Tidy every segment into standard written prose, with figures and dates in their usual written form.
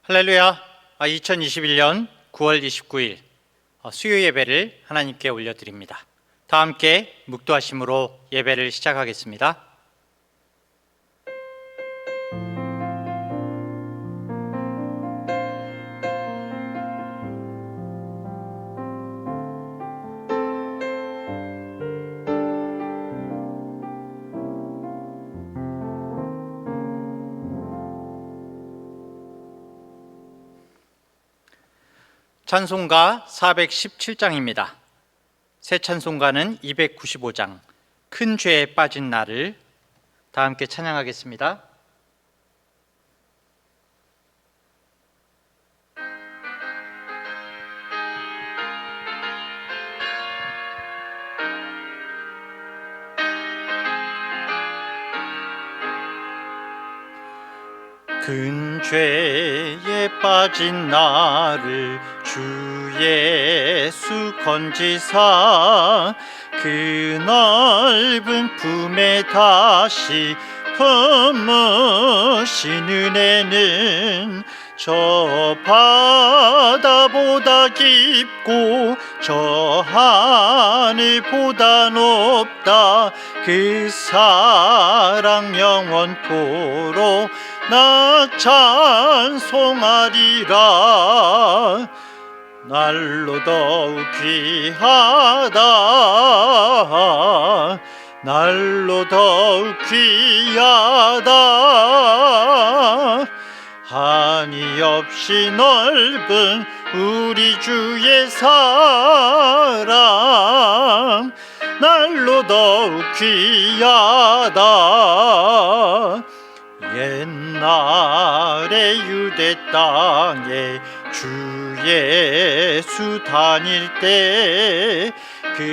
할렐루야. 2021년 9월 29일 수요 예배를 하나님께 올려드립니다. 다 함께 묵도하심으로 예배를 시작하겠습니다. 찬송가 417장입니다. 새 찬송가는 295장, 큰 죄에 빠진 나를. 다 함께 찬양하겠습니다. 큰 죄에 빠진 나를 주 예수 건지사 그 넓은 품에 다시 품으신 은혜는 저 바다보다 깊고 저 하늘보다 높다. 그 사랑 영원토록 나 찬송하리라. 날로 더욱 귀하다. 날로 더욱 귀하다. 한이 없이 넓은 우리 주의 사랑 날로 더욱 귀하다. 옛날에 유대 땅에 주 예수 다닐 때 그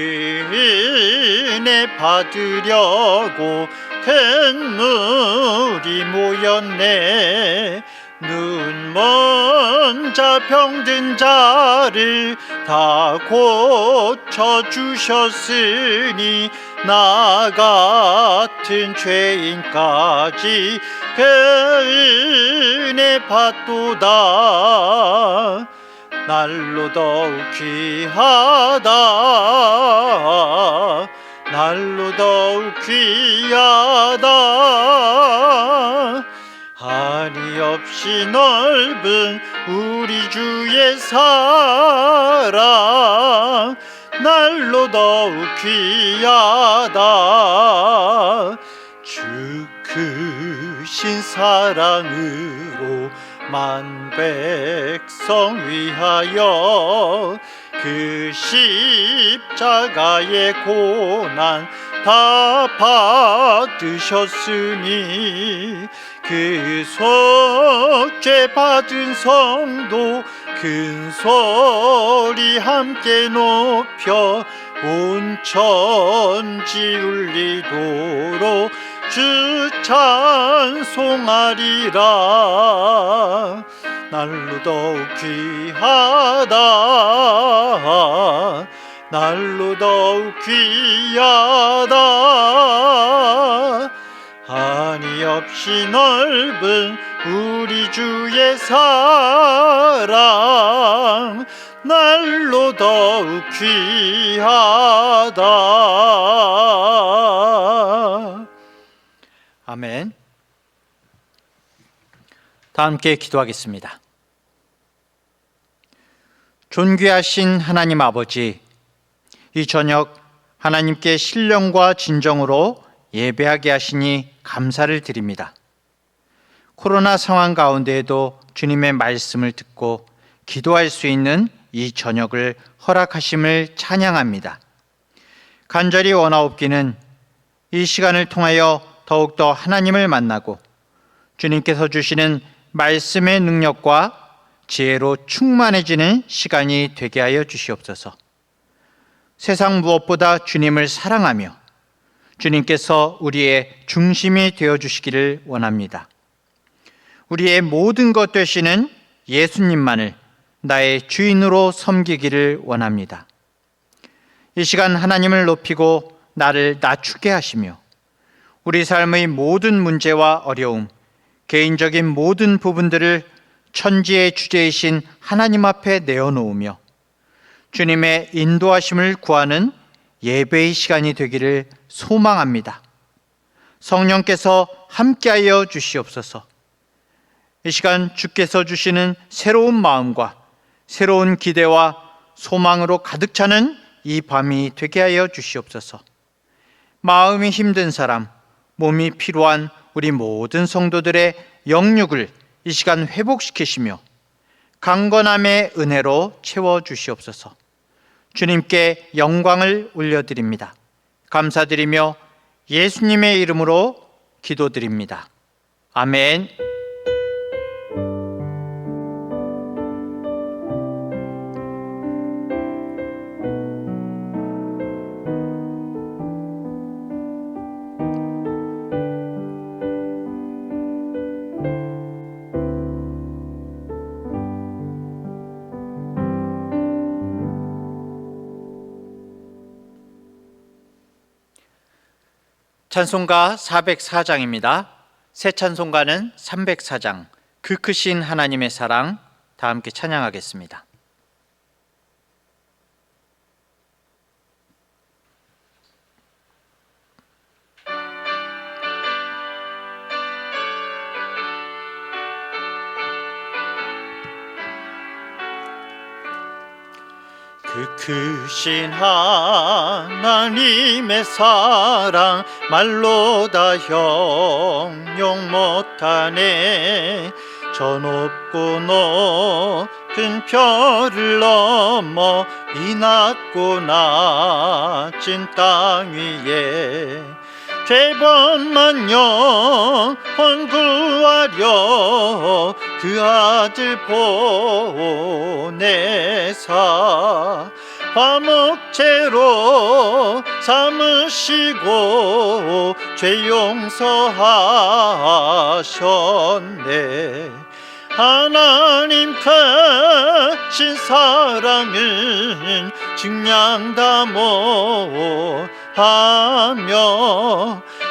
은혜 받으려고 큰 물이 모였네. 눈먼 자 병든 자를 다 고쳐주셨으니 나 같은 죄인까지 그 은혜 받도다. 날로 더욱 귀하다. 날로 더욱 귀하다. 한이 없이 넓은 우리 주의 사랑 날로 더욱 귀하다. 주 크신 사랑으로 만 백성 위하여 그 십자가의 고난 다 받으셨으니 그 속죄 받은 성도 큰 소리 함께 높여 온 천지 울리도록 주 찬송하리라. 날로 더욱 귀하다. 날로 더욱 귀하다. 한이 없이 넓은 우리 주의 사랑 날로 더욱 귀하다. 아멘. 다 함께 기도하겠습니다. 존귀하신 하나님 아버지, 이 저녁 하나님께 신령과 진정으로 예배하게 하시니 감사를 드립니다. 코로나 상황 가운데에도 주님의 말씀을 듣고 기도할 수 있는 이 저녁을 허락하심을 찬양합니다. 간절히 원하옵기는 이 시간을 통하여 더욱더 하나님을 만나고 주님께서 주시는 말씀의 능력과 지혜로 충만해지는 시간이 되게 하여 주시옵소서. 세상 무엇보다 주님을 사랑하며 주님께서 우리의 중심이 되어주시기를 원합니다. 우리의 모든 것 되시는 예수님만을 나의 주인으로 섬기기를 원합니다. 이 시간 하나님을 높이고 나를 낮추게 하시며 우리 삶의 모든 문제와 어려움, 개인적인 모든 부분들을 천지의 주제이신 하나님 앞에 내어놓으며 주님의 인도하심을 구하는 예배의 시간이 되기를 소망합니다. 성령께서 함께하여 주시옵소서. 이 시간 주께서 주시는 새로운 마음과 새로운 기대와 소망으로 가득 차는 이 밤이 되게 하여 주시옵소서. 마음이 힘든 사람, 몸이 피로한 우리 모든 성도들의 영육을 이 시간 회복시키시며 강건함의 은혜로 채워주시옵소서. 주님께 영광을 올려드립니다. 감사드리며 예수님의 이름으로 기도드립니다. 아멘. 찬송가 404장입니다. 새 찬송가는 304장, 그 크신 하나님의 사랑, 다 함께 찬양하겠습니다. 그 크신 하나님의 사랑 말로 다 형용 못하네. 저 높고 높은 별을 넘어 이 낮고 낮은 땅 위에 죄범만 영혼 구하려 그 아들 보내사 화목제로 삼으시고 죄 용서하셨네. 하나님 크신 사랑은 증량 다 못하며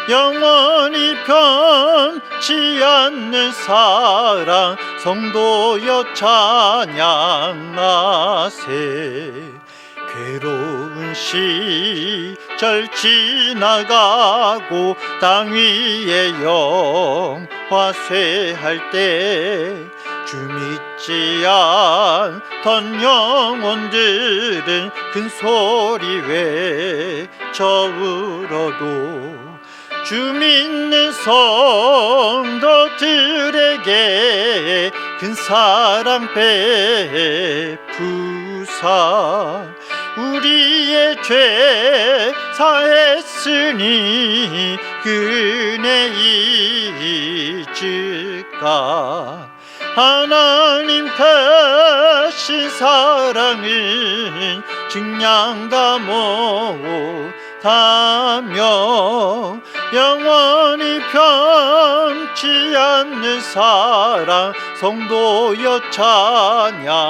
영원히 변치 않는 사랑 성도여 찬양하세. 괴로운 시절 지나가고 땅 위에 영화 쇠할 때 주 믿지 않던 영혼들은 큰 소리 외쳐 울어도 주 믿는 성도들에게 큰 사랑 베푸사 우리의 죄 사했으니 그 은혜 잊을까. 하나님 크신 사랑은 증량 다 못하며 영원히 변치 않는 사랑 성도여 찬양하세.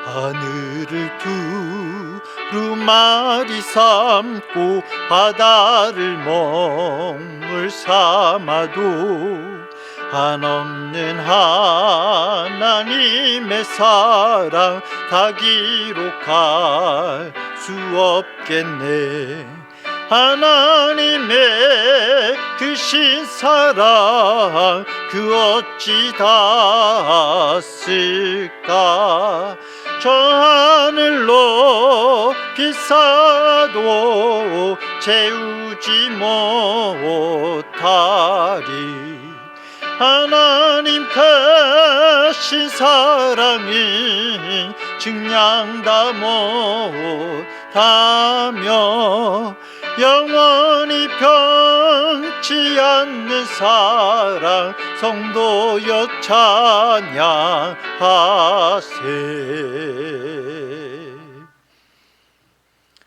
하늘을 두루마리 삼고 바다를 먹물 삼아도 한없는 하나님의 사랑 다 기록할 수 없겠네. 하나님의 크신 사랑 그 어찌 닿았을까. 저 하늘로 비싸도 채우지 못하리. 하나님 크신 사랑은 증량 다 못하며 영원히 변치 않는 사랑 성도여 찬양하세.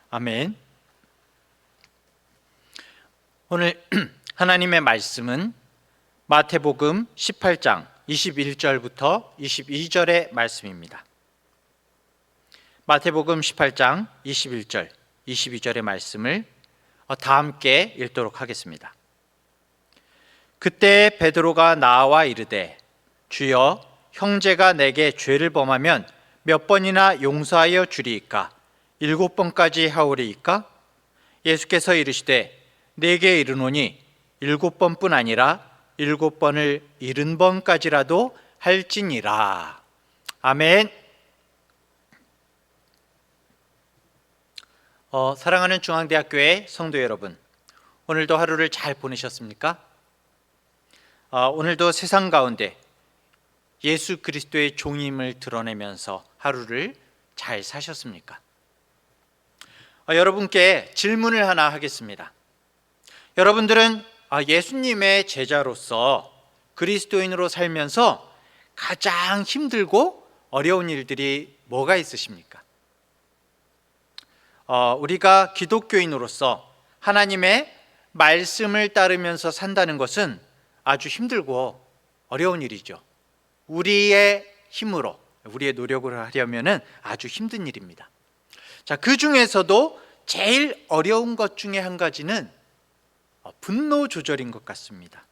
아멘. 오늘 하나님의 말씀은 마태복음 18장 21절부터 22절의 말씀입니다. 마태복음 18장 21절, 22절의 말씀을 다 함께 읽도록 하겠습니다. 그때 베드로가 나와 이르되 주여 형제가 내게 죄를 범하면 몇 번이나 용서하여 주리이까? 7번까지 하오리이까? 예수께서 이르시되 내게 이르노니 7번뿐 아니라 7번을 70번까지라도 할지니라. 아멘. 사랑하는 중앙대학교의 성도 여러분, 오늘도 하루를 잘 보내셨습니까? 오늘도 세상 가운데 예수 그리스도의 종임을 드러내면서 하루를 잘 사셨습니까? 여러분께 질문을 하나 하겠습니다. 여러분들은 예수님의 제자로서 그리스도인으로 살면서 가장 힘들고 어려운 일들이 뭐가 있으십니까? 우리가 기독교인으로서 하나님의 말씀을 따르면서 산다는 것은 아주 힘들고 어려운 일이죠. 우리의 힘으로, 우리의 노력을 하려면 아주 힘든 일입니다. 자, 그 중에서도 제일 어려운 것 중에 한 가지는 분노 조절인 것 같습니다.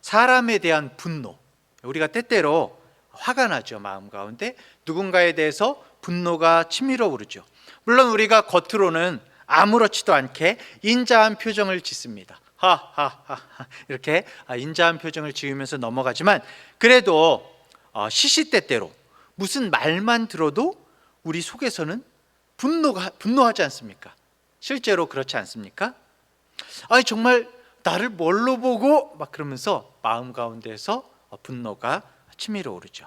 사람에 대한 분노. 우리가 때때로 화가 나죠, 마음 가운데. 누군가에 대해서 분노가 치밀어 오르죠. 물론 우리가 겉으로는 아무렇지도 않게 인자한 표정을 짓습니다. 하하하 이렇게 인자한 표정을 지으면서 넘어가지만, 그래도 시시때때로 무슨 말만 들어도 우리 속에서는 분노하지 않습니까? 실제로 그렇지 않습니까? 정말 나를 뭘로 보고 막 그러면서 마음 가운데에서 분노가 치밀어 오르죠.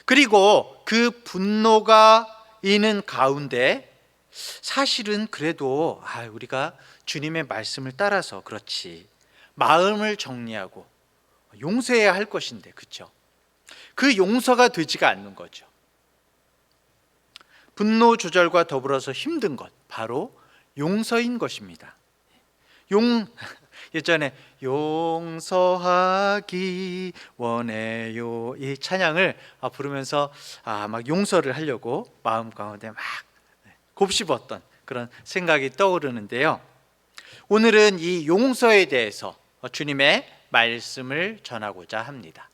그리고 그 분노가 있는 가운데 사실은 그래도 우리가 주님의 말씀을 따라서 그렇지, 마음을 정리하고 용서해야 할 것인데, 그렇죠? 그 용서가 되지가 않는 거죠. 분노 조절과 더불어서 힘든 것, 바로 용서인 것입니다. 예전에 용서하기 원해요, 이 찬양을 부르면서 막 용서를 하려고 마음 가운데 막 곱씹었던 그런 생각이 떠오르는데요. 오늘은 이 용서에 대해서 주님의 말씀을 전하고자 합니다.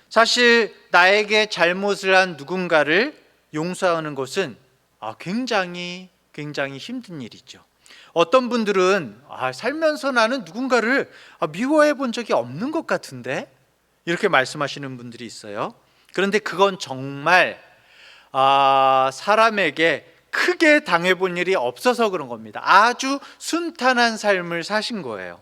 사실 나에게 잘못을 한 누군가를 용서하는 것은 굉장히 힘든 일이죠. 어떤 분들은 살면서 나는 누군가를 미워해 본 적이 없는 것 같은데, 이렇게 말씀하시는 분들이 있어요. 그런데 그건 정말 사람에게 크게 당해본 일이 없어서 그런 겁니다. 아주 순탄한 삶을 사신 거예요.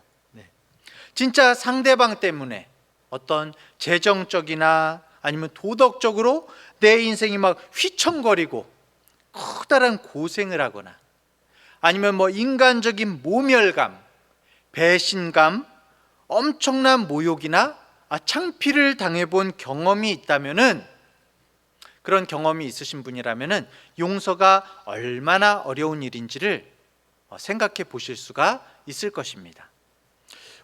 진짜 상대방 때문에 어떤 재정적이나 아니면 도덕적으로 내 인생이 막 휘청거리고 커다란 고생을 하거나, 아니면 인간적인 모멸감, 배신감, 엄청난 모욕이나 창피를 당해본 경험이 있다면은, 그런 경험이 있으신 분이라면은 용서가 얼마나 어려운 일인지를 생각해 보실 수가 있을 것입니다.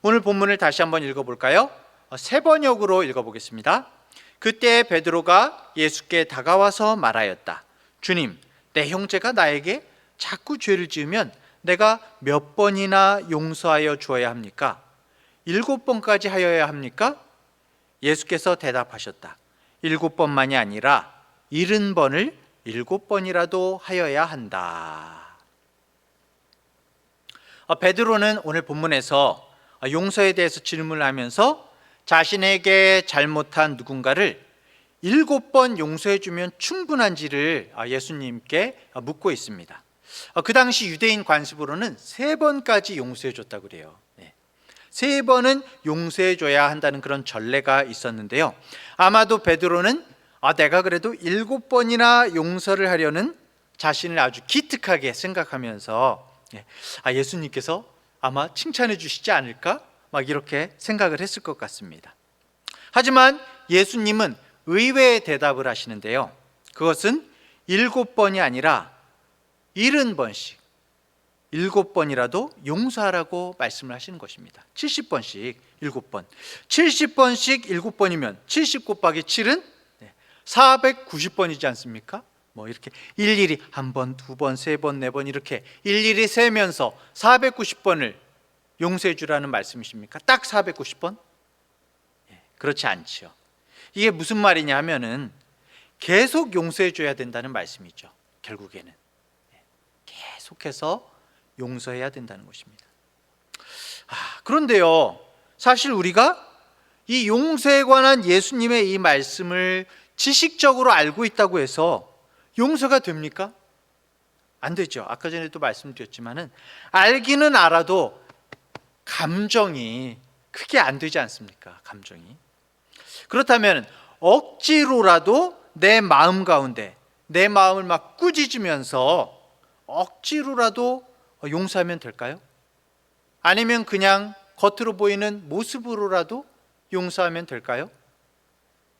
오늘 본문을 다시 한번 읽어볼까요? 세 번역으로 읽어보겠습니다. 그때 베드로가 예수께 다가와서 말하였다. 주님, 내 형제가 나에게 자꾸 죄를 지으면 내가 몇 번이나 용서하여 주어야 합니까? 7번까지 하여야 합니까? 예수께서 대답하셨다. 7번만이 아니라 70번을 7번이라도 하여야 한다. 베드로는 오늘 본문에서 용서에 대해서 질문을 하면서 자신에게 잘못한 누군가를 7번 용서해주면 충분한지를 예수님께 묻고 있습니다. 그 당시 유대인 관습으로는 3번까지 용서해줬다고 그래요. 3번은 용서해줘야 한다는 그런 전례가 있었는데요. 아마도 베드로는 내가 그래도 7번이나 용서를 하려는 자신을 아주 기특하게 생각하면서 예수님께서 아마 칭찬해 주시지 않을까? 막 이렇게 생각을 했을 것 같습니다. 하지만 예수님은 의외의 대답을 하시는데요. 그것은 7번이 아니라 70번씩 7번이라도 용서하라고 말씀을 하시는 것입니다. 70번씩 7번, 70번씩 7번이면 70 곱하기 7은 490번이지 않습니까? 이렇게 일일이 한 번, 두 번, 세 번, 네 번 이렇게 일일이 세면서 490번을 용서해 주라는 말씀이십니까? 딱 490번? 그렇지 않지요. 이게 무슨 말이냐 하면은 계속 용서해 줘야 된다는 말씀이죠. 결국에는 계속해서 용서해야 된다는 것입니다. 그런데요, 사실 우리가 이 용서에 관한 예수님의 이 말씀을 지식적으로 알고 있다고 해서 용서가 됩니까? 안 되죠. 아까 전에도 말씀드렸지만은 알기는 알아도 감정이 크게 안 되지 않습니까? 감정이. 그렇다면 억지로라도 내 마음 가운데 내 마음을 막 꾸짖으면서 억지로라도 용서하면 될까요? 아니면 그냥 겉으로 보이는 모습으로라도 용서하면 될까요?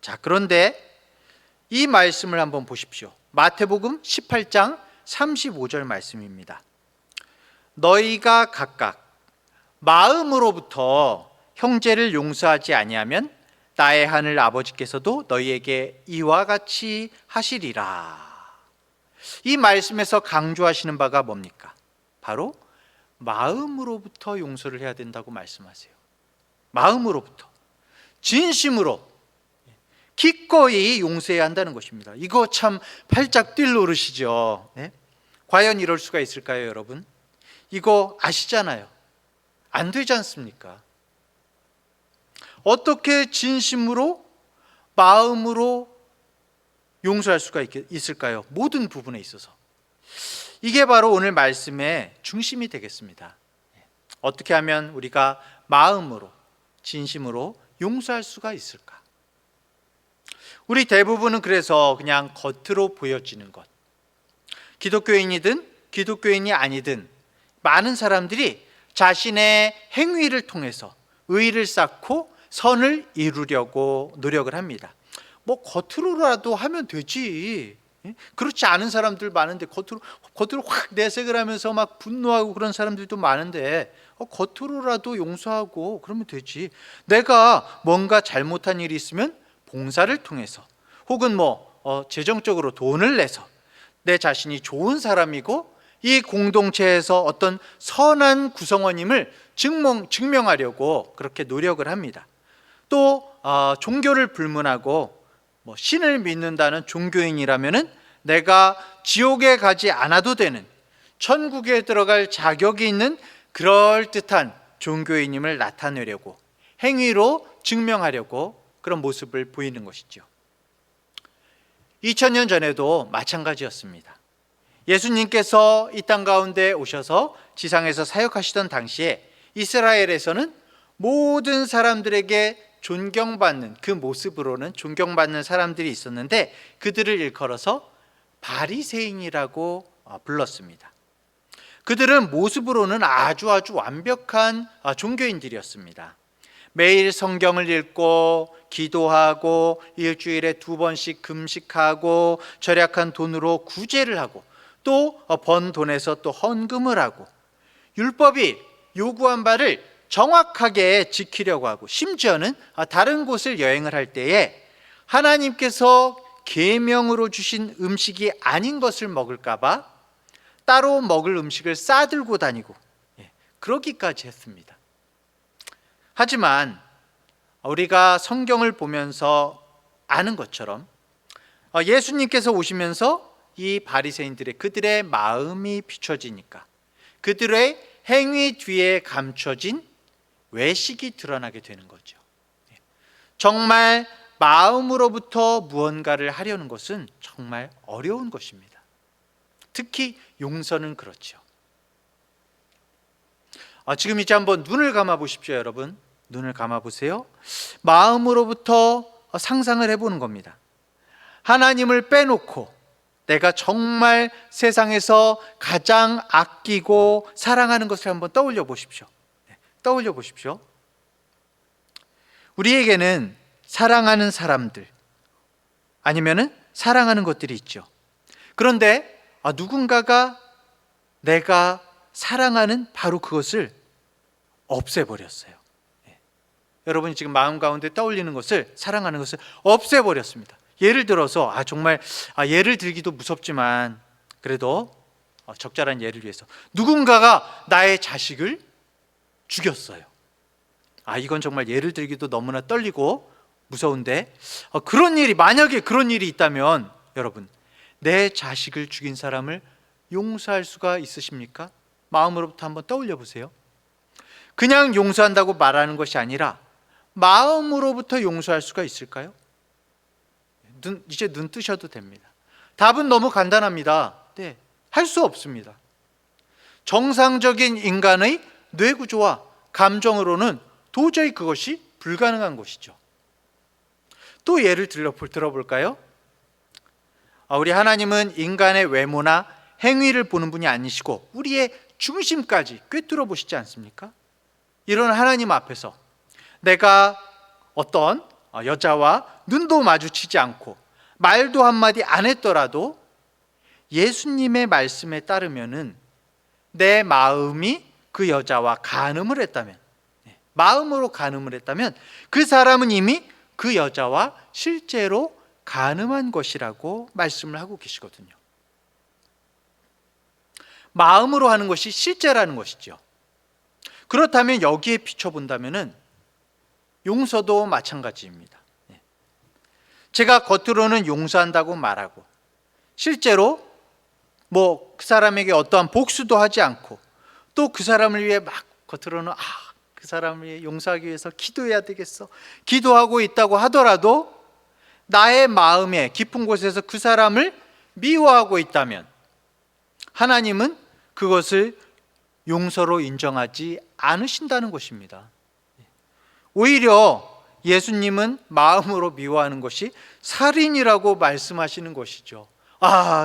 자, 그런데 이 말씀을 한번 보십시오. 마태복음 18장 35절 말씀입니다. 너희가 각각 마음으로부터 형제를 용서하지 아니하면 나의 하늘 아버지께서도 너희에게 이와 같이 하시리라. 이 말씀에서 강조하시는 바가 뭡니까? 바로 마음으로부터 용서를 해야 된다고 말씀하세요. 마음으로부터, 진심으로, 기꺼이 용서해야 한다는 것입니다. 이거 참 팔짝 뛸 노릇이죠. 네? 과연 이럴 수가 있을까요, 여러분? 이거 아시잖아요. 안 되지 않습니까? 어떻게 진심으로, 마음으로 용서할 수가 있을까요? 모든 부분에 있어서. 이게 바로 오늘 말씀의 중심이 되겠습니다. 어떻게 하면 우리가 마음으로, 진심으로 용서할 수가 있을까? 우리 대부분은 그래서 그냥 겉으로 보여지는 것, 기독교인이든 기독교인이 아니든 많은 사람들이 자신의 행위를 통해서 의를 쌓고 선을 이루려고 노력을 합니다. 뭐 겉으로라도 하면 되지. 그렇지 않은 사람들 많은데 겉으로 확 내색을 하면서 막 분노하고 그런 사람들도 많은데 겉으로라도 용서하고 그러면 되지. 내가 뭔가 잘못한 일이 있으면 봉사를 통해서 혹은 재정적으로 돈을 내서 내 자신이 좋은 사람이고 이 공동체에서 어떤 선한 구성원임을 증명하려고 그렇게 노력을 합니다. 또 종교를 불문하고 신을 믿는다는 종교인이라면은 내가 지옥에 가지 않아도 되는 천국에 들어갈 자격이 있는 그럴듯한 종교인임을 나타내려고 행위로 증명하려고 그런 모습을 보이는 것이죠. 2000년 전에도 마찬가지였습니다. 예수님께서 이 땅 가운데 오셔서 지상에서 사역하시던 당시에 이스라엘에서는 모든 사람들에게 존경받는 그 모습으로는 존경받는 사람들이 있었는데 그들을 일컬어서 바리새인이라고 불렀습니다. 그들은 모습으로는 아주 완벽한 종교인들이었습니다. 매일 성경을 읽고 기도하고 일주일에 2번씩 금식하고 절약한 돈으로 구제를 하고 또 번 돈에서 또 헌금을 하고 율법이 요구한 바를 정확하게 지키려고 하고 심지어는 다른 곳을 여행을 할 때에 하나님께서 계명으로 주신 음식이 아닌 것을 먹을까 봐 따로 먹을 음식을 싸들고 다니고 그러기까지 했습니다. 하지만 우리가 성경을 보면서 아는 것처럼 예수님께서 오시면서 이 바리새인들의 그들의 마음이 비춰지니까 그들의 행위 뒤에 감춰진 외식이 드러나게 되는 거죠. 정말 마음으로부터 무언가를 하려는 것은 정말 어려운 것입니다. 특히 용서는 그렇죠. 지금 이제 한번 눈을 감아 보십시오, 여러분. 눈을 감아 보세요. 마음으로부터 상상을 해보는 겁니다. 하나님을 빼놓고 내가 정말 세상에서 가장 아끼고 사랑하는 것을 한번 떠올려 보십시오. 떠올려 보십시오. 우리에게는 사랑하는 사람들 아니면은 사랑하는 것들이 있죠. 그런데 누군가가 내가 사랑하는 바로 그것을 없애버렸어요. 여러분이 지금 마음 가운데 떠올리는 것을, 사랑하는 것을 없애버렸습니다. 예를 들어서 정말 예를 들기도 무섭지만 그래도 적절한 예를 위해서 누군가가 나의 자식을 죽였어요. 이건 정말 예를 들기도 너무나 떨리고 무서운데, 만약에 그런 일이 있다면 여러분, 내 자식을 죽인 사람을 용서할 수가 있으십니까? 마음으로부터 한번 떠올려 보세요. 그냥 용서한다고 말하는 것이 아니라 마음으로부터 용서할 수가 있을까요? 이제 눈 뜨셔도 됩니다. 답은 너무 간단합니다. 네, 할 수 없습니다. 정상적인 인간의 뇌구조와 감정으로는 도저히 그것이 불가능한 것이죠. 또 예를 들어볼까요? 우리 하나님은 인간의 외모나 행위를 보는 분이 아니시고 우리의 중심까지 꿰뚫어 보시지 않습니까? 이런 하나님 앞에서 내가 어떤 여자와 눈도 마주치지 않고 말도 한마디 안 했더라도 예수님의 말씀에 따르면은 내 마음이 그 여자와 간음을 했다면, 마음으로 간음을 했다면 그 사람은 이미 그 여자와 실제로 간음한 것이라고 말씀을 하고 계시거든요. 마음으로 하는 것이 실제라는 것이죠. 그렇다면 여기에 비춰본다면 용서도 마찬가지입니다. 제가 겉으로는 용서한다고 말하고 실제로 그 사람에게 어떠한 복수도 하지 않고 또 그 사람을 위해 막 겉으로는 그 사람을 위해 용서하기 위해서 기도해야 되겠어, 기도하고 있다고 하더라도 나의 마음의 깊은 곳에서 그 사람을 미워하고 있다면 하나님은 그것을 용서로 인정하지 않으신다는 것입니다. 오히려 예수님은 마음으로 미워하는 것이 살인이라고 말씀하시는 것이죠.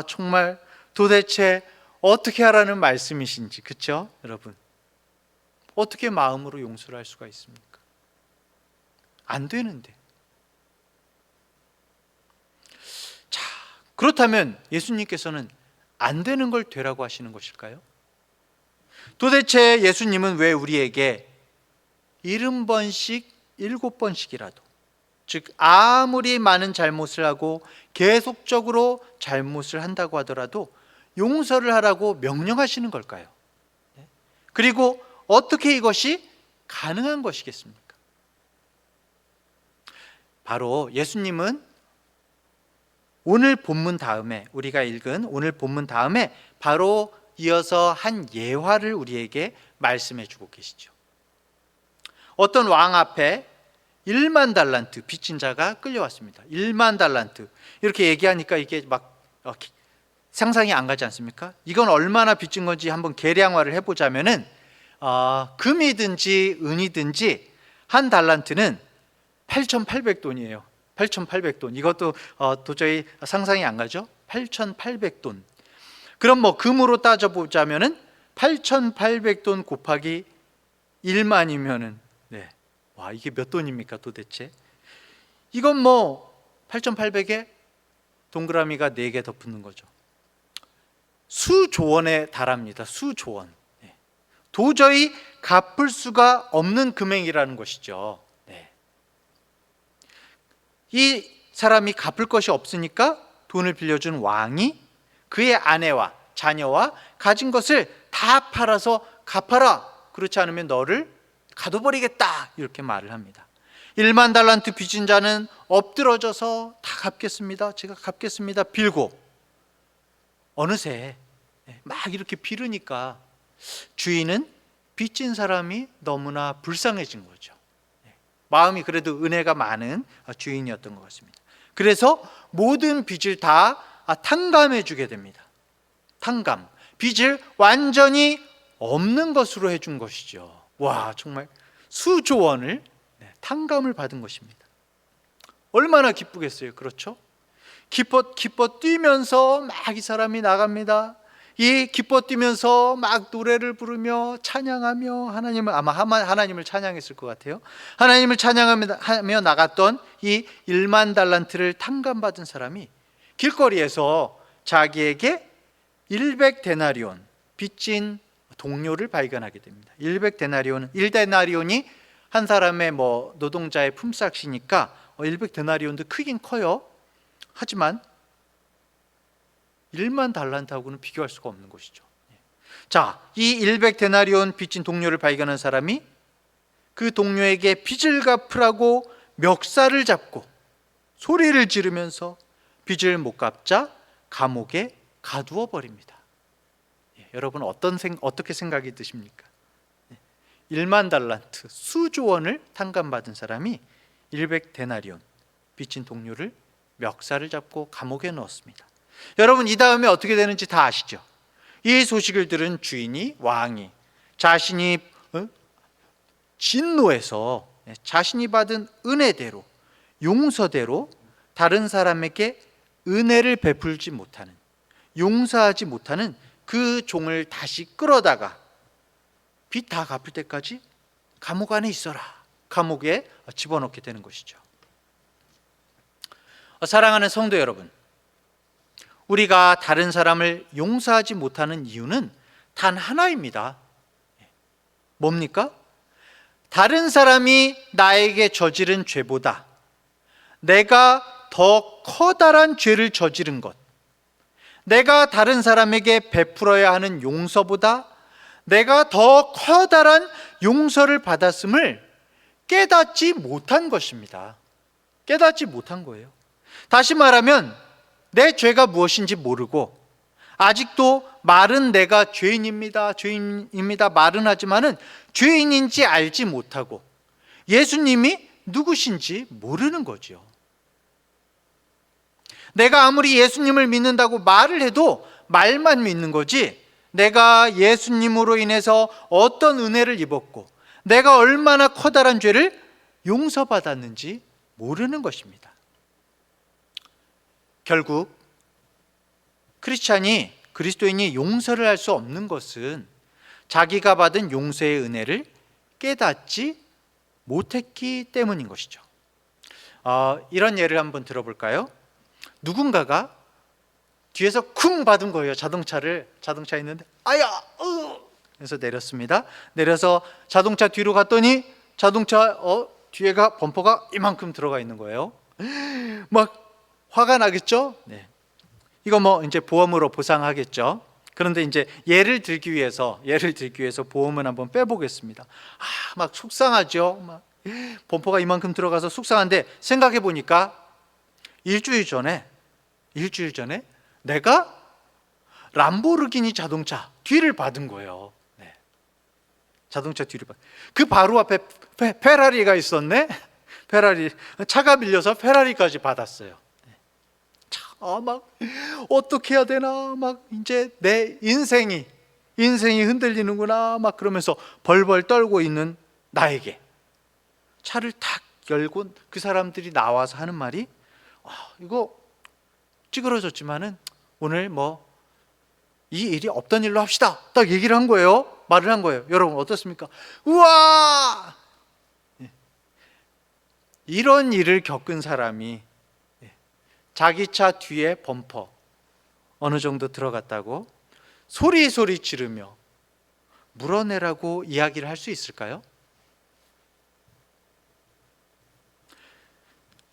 정말 도대체 어떻게 하라는 말씀이신지, 그렇죠? 여러분, 어떻게 마음으로 용서를 할 수가 있습니까? 안 되는데. 자, 그렇다면 예수님께서는 안 되는 걸 되라고 하시는 것일까요? 도대체 예수님은 왜 우리에게 70번씩 7번씩이라도, 즉 아무리 많은 잘못을 하고 계속적으로 잘못을 한다고 하더라도 용서를 하라고 명령하시는 걸까요? 그리고 어떻게 이것이 가능한 것이겠습니까? 바로 예수님은 오늘 본문 다음에, 우리가 읽은 오늘 본문 다음에 바로 이어서 한 예화를 우리에게 말씀해 주고 계시죠. 어떤 왕 앞에 1만 달란트 빚진 자가 끌려왔습니다. 1만 달란트 이렇게 얘기하니까 이게 막 상상이 안 가지 않습니까? 이건 얼마나 빚진 건지 한번 계량화를 해보자면은 금이든지 은이든지 한 달란트는 8,800돈이에요. 8,800돈. 이것도 도저히 상상이 안 가죠? 8,800돈. 그럼 금으로 따져보자면은 8,800돈 곱하기 1만이면은 이게 몇 돈입니까 도대체? 이건 8,800에 동그라미가 4개 더 붙는 거죠. 수조 원에 달합니다. 수조 원. 도저히 갚을 수가 없는 금액이라는 것이죠. 이 사람이 갚을 것이 없으니까 돈을 빌려준 왕이 그의 아내와 자녀와 가진 것을 다 팔아서 갚아라. 그렇지 않으면 너를 가둬버리겠다. 이렇게 말을 합니다. 1만 달란트 빚진 자는 엎드러져서 다 갚겠습니다. 제가 갚겠습니다. 빌고 어느새 막 이렇게 빌으니까 주인은 빚진 사람이 너무나 불쌍해진 거죠. 마음이 그래도 은혜가 많은 주인이었던 것 같습니다. 그래서 모든 빚을 다 탕감해 주게 됩니다. 탕감, 빚을 완전히 없는 것으로 해준 것이죠. 정말 수조 원을 탕감을 받은 것입니다. 얼마나 기쁘겠어요. 그렇죠? 기뻐 뛰면서 막 이 사람이 나갑니다. 이 기뻐 뛰면서 막 노래를 부르며 찬양하며 하나님을 찬양했을 것 같아요. 하나님을 찬양하며 나갔던 이 1만 달란트를 탕감받은 사람이 길거리에서 자기에게 100데나리온 빚진 동료를 발견하게 됩니다. 1데나리온이 한 사람의 노동자의 품삯이니까 100데나리온도 크긴 커요. 하지만 1만 달란트하고는 비교할 수가 없는 것이죠. 자, 이 100데나리온 빚진 동료를 발견한 사람이 그 동료에게 빚을 갚으라고 멱살을 잡고 소리를 지르면서 빚을 못 갚자 감옥에 가두어 버립니다. 여러분 어떻게 생각이 드십니까? 1만 달란트 수조 원을 탕감받은 사람이 100데나리온 빚진 동료를 멱살을 잡고 감옥에 넣었습니다. 여러분 이 다음에 어떻게 되는지 다 아시죠? 이 소식을 들은 주인이 왕이 자신이 진노해서 자신이 받은 은혜대로 용서대로 다른 사람에게 은혜를 베풀지 못하는, 용서하지 못하는 그 종을 다시 끌어다가 빚 다 갚을 때까지 감옥 안에 있어라, 감옥에 집어넣게 되는 것이죠. 사랑하는 성도 여러분, 우리가 다른 사람을 용서하지 못하는 이유는 단 하나입니다. 뭡니까? 다른 사람이 나에게 저지른 죄보다 내가 더 커다란 죄를 저지른 것, 내가 다른 사람에게 베풀어야 하는 용서보다 내가 더 커다란 용서를 받았음을 깨닫지 못한 것입니다. 깨닫지 못한 거예요. 다시 말하면 내 죄가 무엇인지 모르고 아직도 말은 내가 죄인입니다, 죄인입니다 말은 하지만은 죄인인지 알지 못하고 예수님이 누구신지 모르는 거죠. 내가 아무리 예수님을 믿는다고 말을 해도 말만 믿는 거지, 내가 예수님으로 인해서 어떤 은혜를 입었고 내가 얼마나 커다란 죄를 용서받았는지 모르는 것입니다. 결국 그리스도인이 용서를 할 수 없는 것은 자기가 받은 용서의 은혜를 깨닫지 못했기 때문인 것이죠. 이런 예를 한번 들어볼까요? 누군가가 뒤에서 쿵 받은 거예요. 자동차 있는데 그래서 내렸습니다. 내려서 자동차 뒤로 갔더니 자동차 뒤에가 범퍼가 이만큼 들어가 있는 거예요. 막 화가 나겠죠? 네. 이거 이제 보험으로 보상하겠죠. 그런데 이제 예를 들기 위해서 보험을 한번 빼보겠습니다. 막 속상하죠. 막 범퍼가 이만큼 들어가서 속상한데 생각해 보니까 일주일 전에 내가 람보르기니 자동차 뒤를 받은 거예요. 네. 자동차 뒤를 그 바로 앞에 페라리가 있었네. 페라리 차가 밀려서 페라리까지 받았어요. 막 어떻게 해야 되나, 막 이제 내 인생이 흔들리는구나, 막 그러면서 벌벌 떨고 있는 나에게 차를 탁 열고 그 사람들이 나와서 하는 말이 이거 찌그러졌지만은 오늘 이 일이 없던 일로 합시다, 딱 얘기를 한 거예요. 말을 한 거예요. 여러분 어떻습니까? 우와! 이런 일을 겪은 사람이 자기 차 뒤에 범퍼 어느 정도 들어갔다고 소리 지르며 물어내라고 이야기를 할 수 있을까요?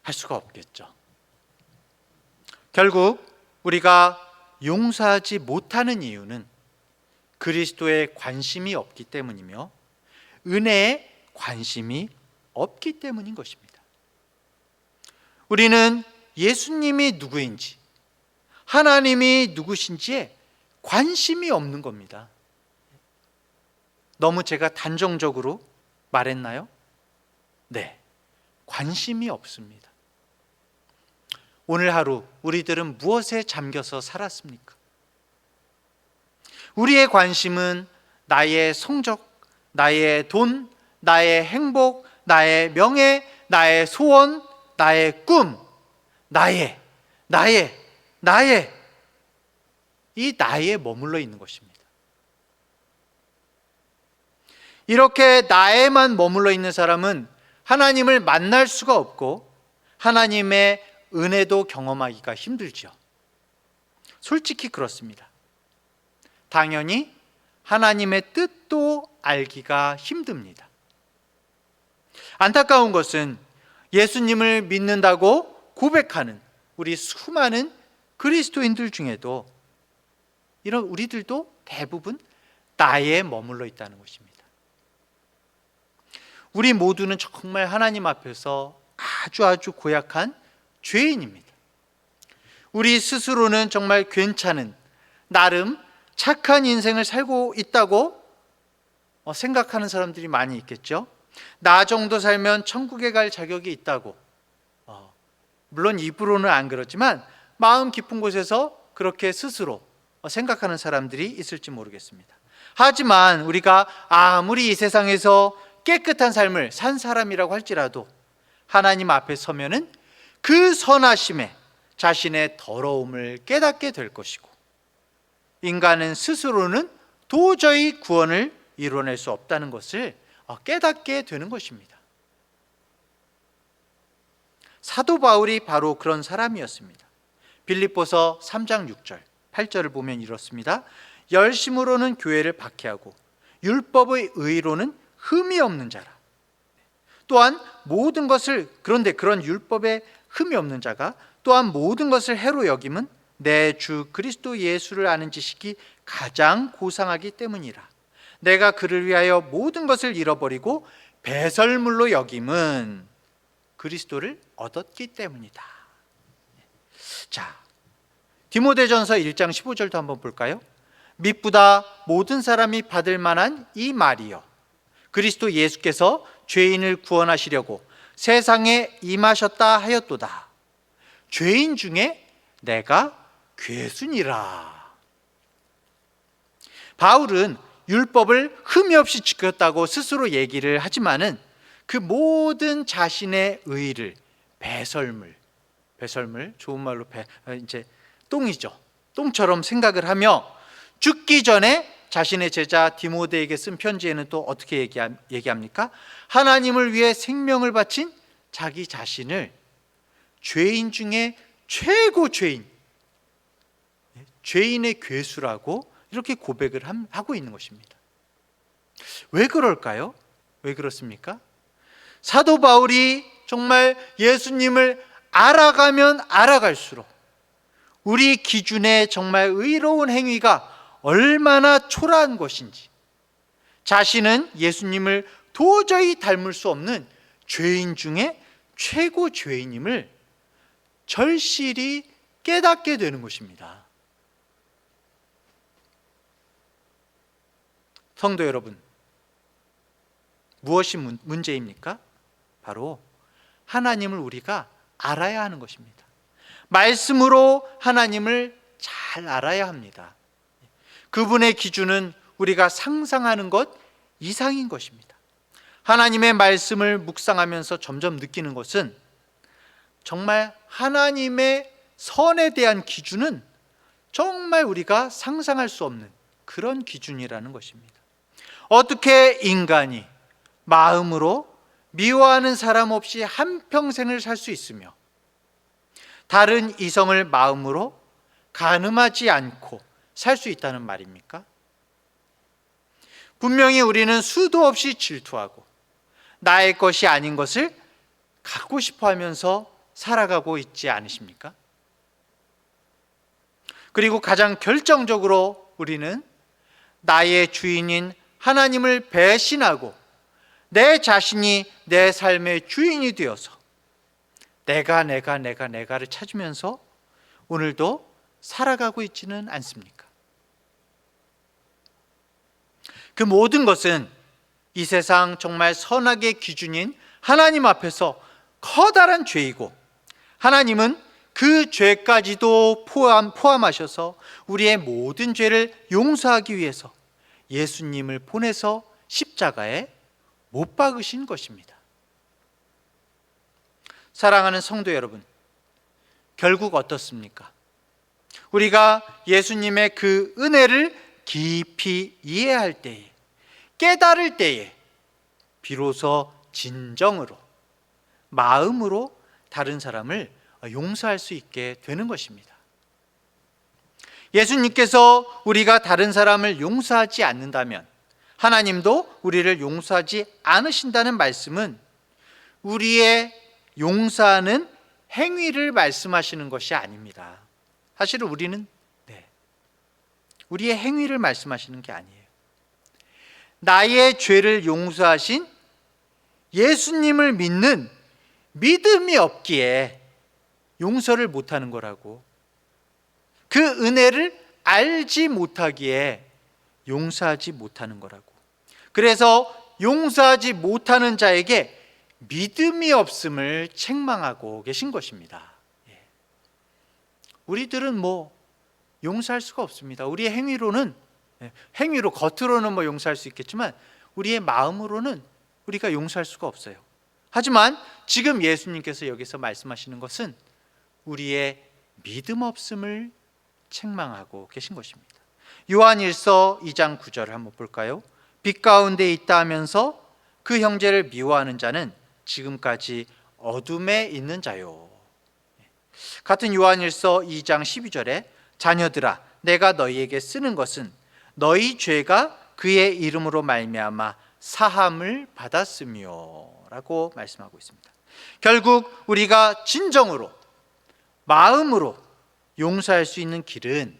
할 수가 없겠죠. 결국 우리가 용서하지 못하는 이유는 그리스도의 관심이 없기 때문이며 은혜에 관심이 없기 때문인 것입니다. 우리는 예수님이 누구인지, 하나님이 누구신지에 관심이 없는 겁니다. 너무 제가 단정적으로 말했나요? 네, 관심이 없습니다. 오늘 하루 우리들은 무엇에 잠겨서 살았습니까? 우리의 관심은 나의 성적, 나의 돈, 나의 행복, 나의 명예, 나의 소원, 나의 꿈, 나의 이 나에 머물러 있는 것입니다. 이렇게 나에만 머물러 있는 사람은 하나님을 만날 수가 없고 하나님의 은혜도 경험하기가 힘들죠. 솔직히 그렇습니다. 당연히 하나님의 뜻도 알기가 힘듭니다. 안타까운 것은 예수님을 믿는다고 고백하는 우리 수많은 그리스도인들 중에도 이런 우리들도 대부분 나에 머물러 있다는 것입니다. 우리 모두는 정말 하나님 앞에서 아주 고약한 죄인입니다. 우리 스스로는 정말 괜찮은, 나름 착한 인생을 살고 있다고 생각하는 사람들이 많이 있겠죠. 나 정도 살면 천국에 갈 자격이 있다고, 물론 입으로는 안 그렇지만 마음 깊은 곳에서 그렇게 스스로 생각하는 사람들이 있을지 모르겠습니다. 하지만 우리가 아무리 이 세상에서 깨끗한 삶을 산 사람이라고 할지라도 하나님 앞에 서면은 그 선하심에 자신의 더러움을 깨닫게 될 것이고, 인간은 스스로는 도저히 구원을 이뤄낼 수 없다는 것을 깨닫게 되는 것입니다. 사도 바울이 바로 그런 사람이었습니다. 빌립보서 3장 6절, 8절을 보면 이렇습니다. 열심으로는 교회를 박해하고 율법의 의로는 흠이 없는 자라. 또한 모든 것을, 그런데 그런 율법에 흠이 없는 자가 또한 모든 것을 해로 여김은 내 주 그리스도 예수를 아는 지식이 가장 고상하기 때문이라. 내가 그를 위하여 모든 것을 잃어버리고 배설물로 여김은 그리스도를 얻었기 때문이다. 자, 디모데전서 1장 15절도 한번 볼까요? mit보다 모든 사람이 받을 만한 이 말이요, 그리스도 예수께서 죄인을 구원하시려고 세상에 임하셨다 하였도다. 죄인 중에 내가 괴순이라. 바울은 율법을 흠이 없이 지켰다고 스스로 얘기를 하지만은 그 모든 자신의 의를 배설물, 좋은 말로 이제 똥이죠. 똥처럼 생각을 하며 죽기 전에 자신의 제자 디모데에게 쓴 편지에는 또 어떻게 얘기합니까? 하나님을 위해 생명을 바친 자기 자신을 죄인 중에 최고 죄인의 괴수라고 이렇게 고백을 하고 있는 것입니다. 왜 그럴까요? 왜 그렇습니까? 사도 바울이 정말 예수님을 알아가면 알아갈수록 우리 기준에 정말 의로운 행위가 얼마나 초라한 것인지, 자신은 예수님을 도저히 닮을 수 없는 죄인 중에 최고 죄인임을 절실히 깨닫게 되는 것입니다. 성도 여러분, 무엇이 문제입니까? 바로 하나님을 우리가 알아야 하는 것입니다. 말씀으로 하나님을 잘 알아야 합니다. 그분의 기준은 우리가 상상하는 것 이상인 것입니다. 하나님의 말씀을 묵상하면서 점점 느끼는 것은 정말 하나님의 선에 대한 기준은 정말 우리가 상상할 수 없는 그런 기준이라는 것입니다. 어떻게 인간이 마음으로 미워하는 사람 없이 한평생을 살 수 있으며 다른 이성을 마음으로 간음하지 않고 살 수 있다는 말입니까? 분명히 우리는 수도 없이 질투하고 나의 것이 아닌 것을 갖고 싶어 하면서 살아가고 있지 않으십니까? 그리고 가장 결정적으로 우리는 나의 주인인 하나님을 배신하고 내 자신이 내 삶의 주인이 되어서 내가를 찾으면서 오늘도 살아가고 있지는 않습니까? 그 모든 것은 이 세상 정말 선악의 기준인 하나님 앞에서 커다란 죄이고, 하나님은 그 죄까지도 포함하셔서 우리의 모든 죄를 용서하기 위해서 예수님을 보내서 십자가에 못 박으신 것입니다. 사랑하는 성도 여러분, 결국 어떻습니까? 우리가 예수님의 그 은혜를 깊이 이해할 때에, 깨달을 때에 비로소 진정으로, 마음으로 다른 사람을 용서할 수 있게 되는 것입니다. 예수님께서 우리가 다른 사람을 용서하지 않는다면 하나님도 우리를 용서하지 않으신다는 말씀은 우리의 용서하는 행위를 말씀하시는 것이 아닙니다. 사실은 우리는 우리의 행위를 말씀하시는 게 아니에요. 나의 죄를 용서하신 예수님을 믿는 믿음이 없기에 용서를 못하는 거라고. 그 은혜를 알지 못하기에 용서하지 못하는 거라고. 그래서 용서하지 못하는 자에게 믿음이 없음을 책망하고 계신 것입니다. 우리들은 용서할 수가 없습니다. 우리의 행위로 겉으로는 용서할 수 있겠지만 우리의 마음으로는 우리가 용서할 수가 없어요. 하지만 지금 예수님께서 여기서 말씀하시는 것은 우리의 믿음 없음을 책망하고 계신 것입니다. 요한일서 2장 9절을 한번 볼까요? 빛 가운데 있다 하면서 그 형제를 미워하는 자는 지금까지 어둠에 있는 자요. 같은 요한일서 2장 12절에 자녀들아 내가 너희에게 쓰는 것은 너희 죄가 그의 이름으로 말미암아 사함을 받았으며 라고 말씀하고 있습니다. 결국 우리가 진정으로 마음으로 용서할 수 있는 길은,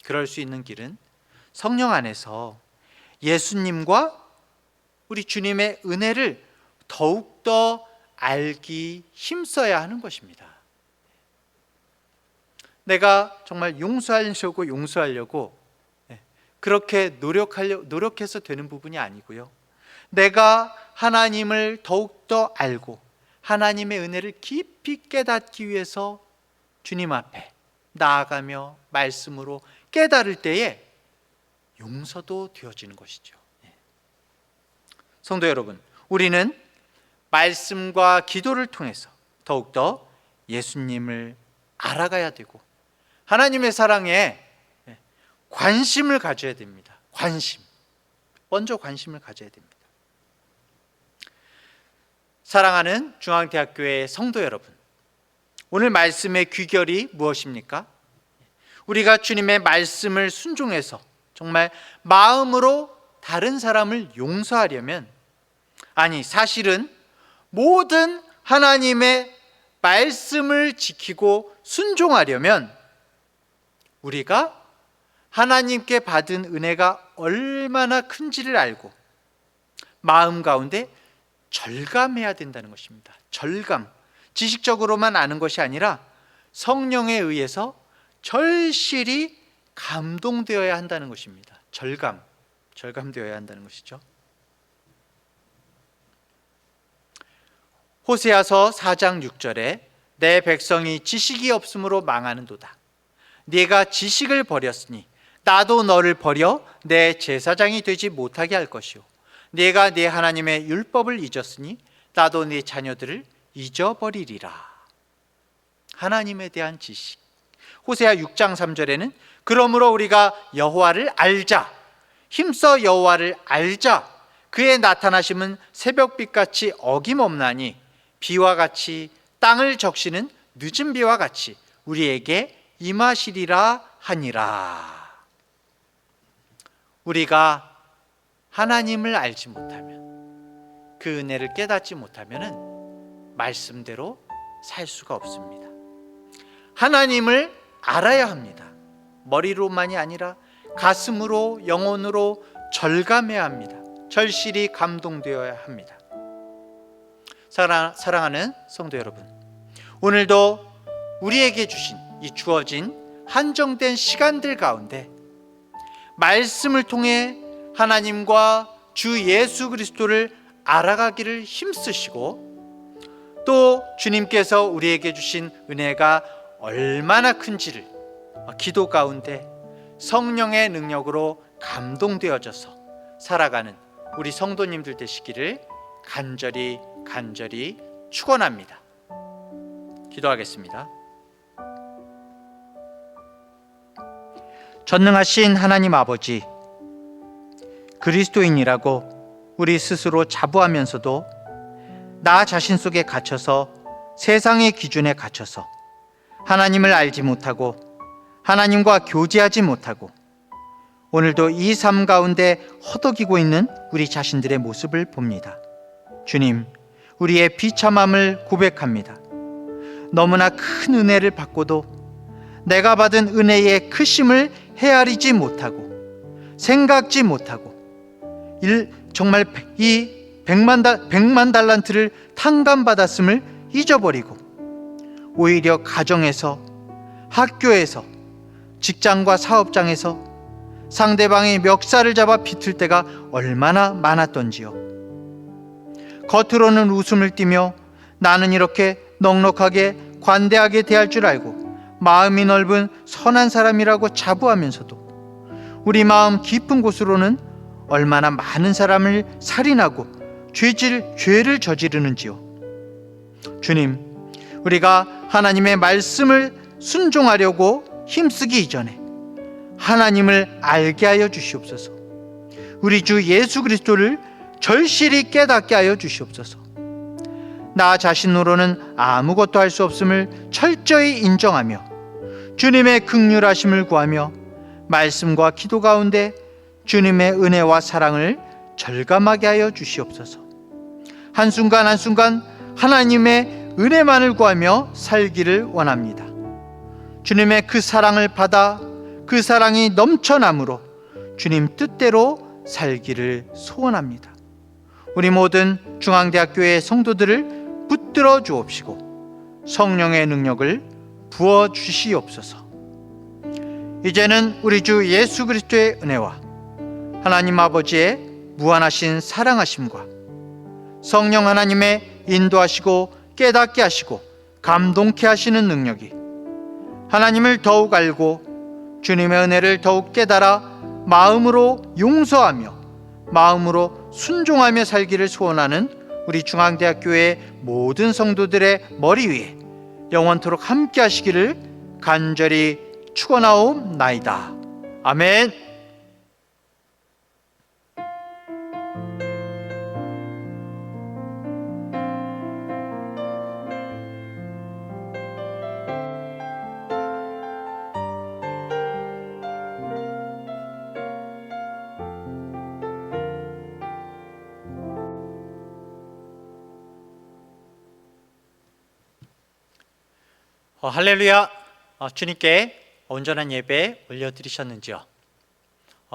그럴 수 있는 길은 성령 안에서 예수님과 우리 주님의 은혜를 더욱더 알기 힘써야 하는 것입니다. 내가 정말 용서하려고 그렇게 노력해서 되는 부분이 아니고요. 내가 하나님을 더욱더 알고 하나님의 은혜를 깊이 깨닫기 위해서 주님 앞에 나아가며 말씀으로 깨달을 때에 용서도 되어지는 것이죠. 성도 여러분, 우리는 말씀과 기도를 통해서 더욱더 예수님을 알아가야 되고 하나님의 사랑에 관심을 가져야 됩니다. 먼저 관심을 가져야 됩니다. 사랑하는 중앙대학교의 성도 여러분, 오늘 말씀의 귀결이 무엇입니까? 우리가 주님의 말씀을 순종해서 정말 마음으로 다른 사람을 용서하려면, 사실은 모든 하나님의 말씀을 지키고 순종하려면 우리가 하나님께 받은 은혜가 얼마나 큰지를 알고 마음 가운데 절감해야 된다는 것입니다. 절감, 지식적으로만 아는 것이 아니라 성령에 의해서 절실히 감동되어야 한다는 것입니다. 절감되어야 한다는 것이죠. 호세아서 4장 6절에 내 백성이 지식이 없으므로 망하는도다. 네가 지식을 버렸으니 나도 너를 버려 내 제사장이 되지 못하게 할 것이요 네가 네 하나님의 율법을 잊었으니 나도 네 자녀들을 잊어버리리라. 하나님에 대한 지식. 호세아 6장 3절에는 그러므로 우리가 여호와를 알자, 힘써 여호와를 알자. 그의 나타나심은 새벽빛같이 어김없나니 비와 같이 땅을 적시는 늦은 비와 같이 우리에게 임하시리라 하니라. 우리가 하나님을 알지 못하면, 그 은혜를 깨닫지 못하면 말씀대로 살 수가 없습니다. 하나님을 알아야 합니다. 머리로만이 아니라 가슴으로, 영혼으로 절감해야 합니다. 절실히 감동되어야 합니다. 사랑하는 성도 여러분, 오늘도 우리에게 주어진 한정된 시간들 가운데 말씀을 통해 하나님과 주 예수 그리스도를 알아가기를 힘쓰시고 또 주님께서 우리에게 주신 은혜가 얼마나 큰지를 기도 가운데 성령의 능력으로 감동되어져서 살아가는 우리 성도님들 되시기를 간절히 축원합니다. 기도하겠습니다. 전능하신 하나님 아버지, 그리스도인이라고 우리 스스로 자부하면서도 나 자신 속에 갇혀서 세상의 기준에 갇혀서 하나님을 알지 못하고 하나님과 교제하지 못하고 오늘도 이 삶 가운데 허덕이고 있는 우리 자신들의 모습을 봅니다. 주님, 우리의 비참함을 고백합니다. 너무나 큰 은혜를 받고도 내가 받은 은혜의 크심을 헤아리지 못하고 생각지 못하고 정말 이 백만 달란트를 탕감받았음을 잊어버리고 오히려 가정에서, 학교에서, 직장과 사업장에서 상대방의 멱살을 잡아 비틀 때가 얼마나 많았던지요. 겉으로는 웃음을 띠며 나는 이렇게 넉넉하게 관대하게 대할 줄 알고 마음이 넓은 선한 사람이라고 자부하면서도 우리 마음 깊은 곳으로는 얼마나 많은 사람을 살인하고 죄를 저지르는지요. 주님, 우리가 하나님의 말씀을 순종하려고 힘쓰기 이전에 하나님을 알게 하여 주시옵소서. 우리 주 예수 그리스도를 절실히 깨닫게 하여 주시옵소서. 나 자신으로는 아무것도 할 수 없음을 철저히 인정하며 주님의 긍휼하심을 구하며 말씀과 기도 가운데 주님의 은혜와 사랑을 절감하게 하여 주시옵소서. 한순간 한순간 하나님의 은혜만을 구하며 살기를 원합니다. 주님의 그 사랑을 받아 그 사랑이 넘쳐남으로 주님 뜻대로 살기를 소원합니다. 우리 모든 중앙대학교의 성도들을 붙들어 주옵시고 성령의 능력을 부어 주시옵소서. 이제는 우리 주 예수 그리스도의 은혜와 하나님 아버지의 무한하신 사랑하심과 성령 하나님의 인도하시고 깨닫게 하시고 감동케 하시는 능력이 하나님을 더욱 알고 주님의 은혜를 더욱 깨달아 마음으로 용서하며 마음으로 순종하며 살기를 소원하는 우리 중앙대학교의 모든 성도들의 머리 위에 영원토록 함께 하시기를 간절히 축원하옵나이다. 아멘. 할렐루야. 주님께 온전한 예배 올려드리셨는지요?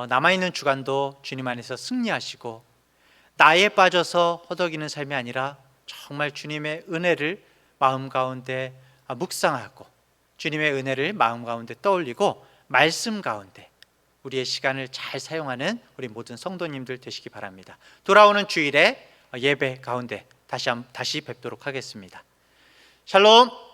남아있는 주간도 주님 안에서 승리하시고 나에 빠져서 허덕이는 삶이 아니라 정말 주님의 은혜를 마음 가운데 묵상하고 주님의 은혜를 마음 가운데 떠올리고 말씀 가운데 우리의 시간을 잘 사용하는 우리 모든 성도님들 되시기 바랍니다. 돌아오는 주일에 예배 가운데 다시 뵙도록 하겠습니다. 샬롬.